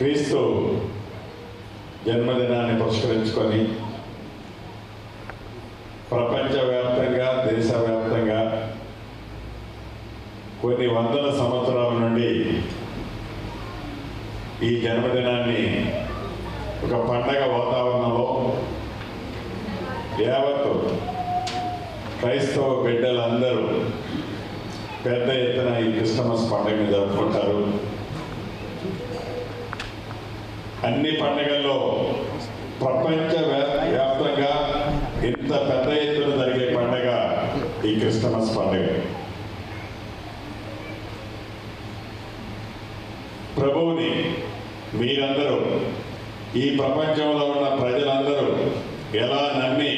క్రీస్తు జన్మదినాన్ని పురస్కరించుకొని ప్రపంచవ్యాప్తంగా దేశవ్యాప్తంగా కొన్ని వందల సంవత్సరాల నుండి ఈ జన్మదినాన్ని ఒక పండగ వాతావరణంలో యావత్తు క్రైస్తవ బిడ్డలందరూ పెద్ద ఎత్తున ఈ క్రిస్టమస్ పండుగని జరుపుకుంటారు. అన్ని పండుగల్లో ప్రపంచ వ్యాప్తంగా ఇంత పెద్ద ఎత్తున జరిగే పండుగ ఈ క్రిస్టమస్ పండుగ. ప్రభువుని మీరందరూ, ఈ ప్రపంచంలో ఉన్న ప్రజలందరూ ఎలా నమ్మి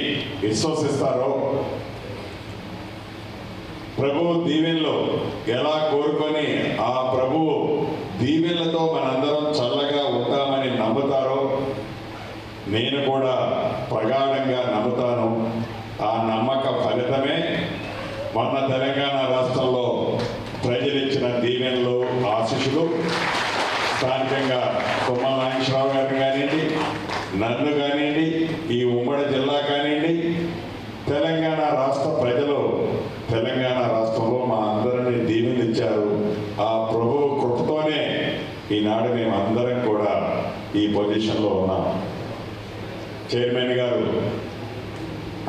విశ్వసిస్తారో, ప్రభువు దీవెనలు ఎలా కోరుకొని ఆ ప్రభువు దీవెనలతో మనందరం చల్లగా ఉంటామని నమ్ముతారో నేను కూడా ప్రగాఢంగా నమ్ముతాను. ఆ నమ్మక ఫలితమే మొన్న తెలంగాణ రాష్ట్రంలో ప్రజలిచ్చిన దీవెనలు, ఆశీస్సులు స్థానికంగా తుమ్మల నాగేశ్వరరావు గారిని కానివ్వండి, నన్ను కానివ్వండి, ఈ ఉమ్మడి జిల్లా కానివ్వండి, తెలంగాణ రాష్ట్ర ప్రజలు తెలంగాణ రాష్ట్రంలో మా అందరినీ దీవెనిచ్చారు. ఆ ప్రభువు కృపతోనే ఈనాడు మేమందరం కూడా ఈ పొజిషన్లో ఉన్నాం. చైర్మన్ గారు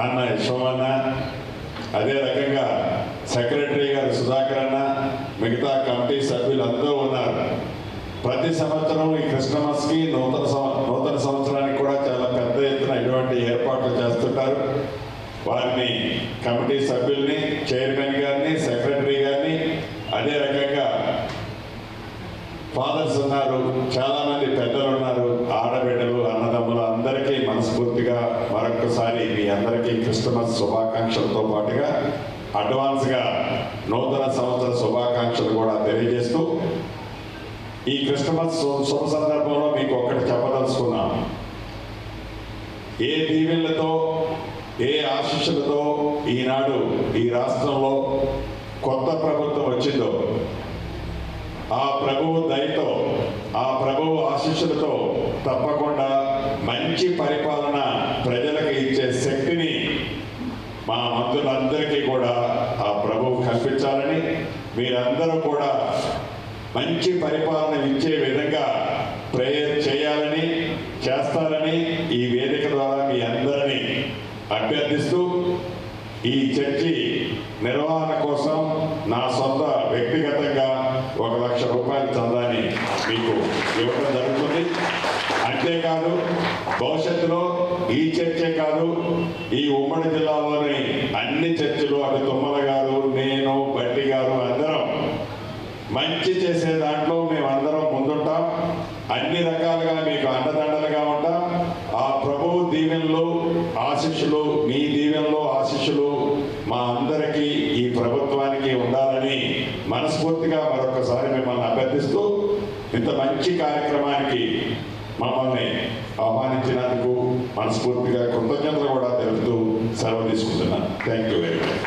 అన్న యశ్వమన్న, అదే రకంగా సెక్రటరీ గారు సుధాకర్ అన్న, మిగతా కమిటీ సభ్యులందరూ ఉన్నారు. ప్రతి సంవత్సరం ఈ క్రిస్టమస్కి నూతన సంవత్సరానికి కూడా చాలా పెద్ద ఎత్తున ఇటువంటి ఏర్పాట్లు చేస్తుంటారు. వారిని, కమిటీ సభ్యుల్ని, చైర్మన్ గారిని, సెక్రటరీ గారిని, అదే రకంగా ఫాదర్స్ ఉన్నారు, చాలామంది పెద్దలు ఉన్నారు, ఆడబిడ్డలు, అన్నదమ్ములు అందరికీ మనస్ఫూర్తిగా మరొకసారి మీ అందరికీ క్రిస్టమస్ శుభాకాంక్షలతో పాటుగా అడ్వాన్స్గా నూతన సంవత్సర శుభాకాంక్షలు కూడా తెలియజేస్తూ, ఈ క్రిస్టమస్ శుభ సందర్భంలో మీకు ఒక్కటి చెప్పదలుచుకున్నాను. ఏ దీవెనలతో, ఏ ఆశీస్సులతో ఈనాడు ఈ రాష్ట్రంలో కొత్త ప్రభుత్వం వచ్చిందో, ఆ ప్రభువు దయతో, ఆ ప్రభువు ఆశీస్సులతో తప్పకుండా మంచి పరిపాలన ప్రజలకు ఇచ్చే శక్తిని మా మంత్రులందరికీ కూడా ఆ ప్రభువు కల్పించాలని, మీరందరూ కూడా మంచి పరిపాలన ఇచ్చే విధంగా ప్రేయర్ చేయాలని, చేస్తారని ఈ వేదిక ద్వారా మీ అందరినీ అభ్యర్థిస్తూ, ఈ చర్చి నిర్వహణ కోసం నా సొంత వ్యక్తిగతంగా 1,00,000 రూపాయల చందాన్ని మీకు ఇవ్వడం జరుగుతుంది. అంతేకాదు భవిష్యత్తులో ఈ చర్చే కాదు, ఈ ఉమ్మడి జిల్లాలోని అన్ని చర్చిలు, అటు తుమ్మల గారు, నేను, బట్టి గారు అందరం మంచి చేసే దాంట్లో మేమందరం ముందుంటాం. అన్ని రకాలుగా మీకు అండదండలుగా ఉంటాం. ఆ ప్రభువు దీవెనలు, ఆశీస్సులు, మీ దీవెనలు, ఆశీస్సులు మా అందరికీ, ఈ ప్రభుత్వానికి ఉండాలని మనస్ఫూర్తిగా మరొకసారి మిమ్మల్ని అభ్యర్థిస్తూ, ఇంత మంచి కార్యక్రమానికి మమ్మల్ని ఆహ్వానించినందుకు మనస్ఫూర్తిగా కృతజ్ఞతలు కూడా తెలుపుతూ సెలవు తీసుకుంటున్నాను. Thank you very much.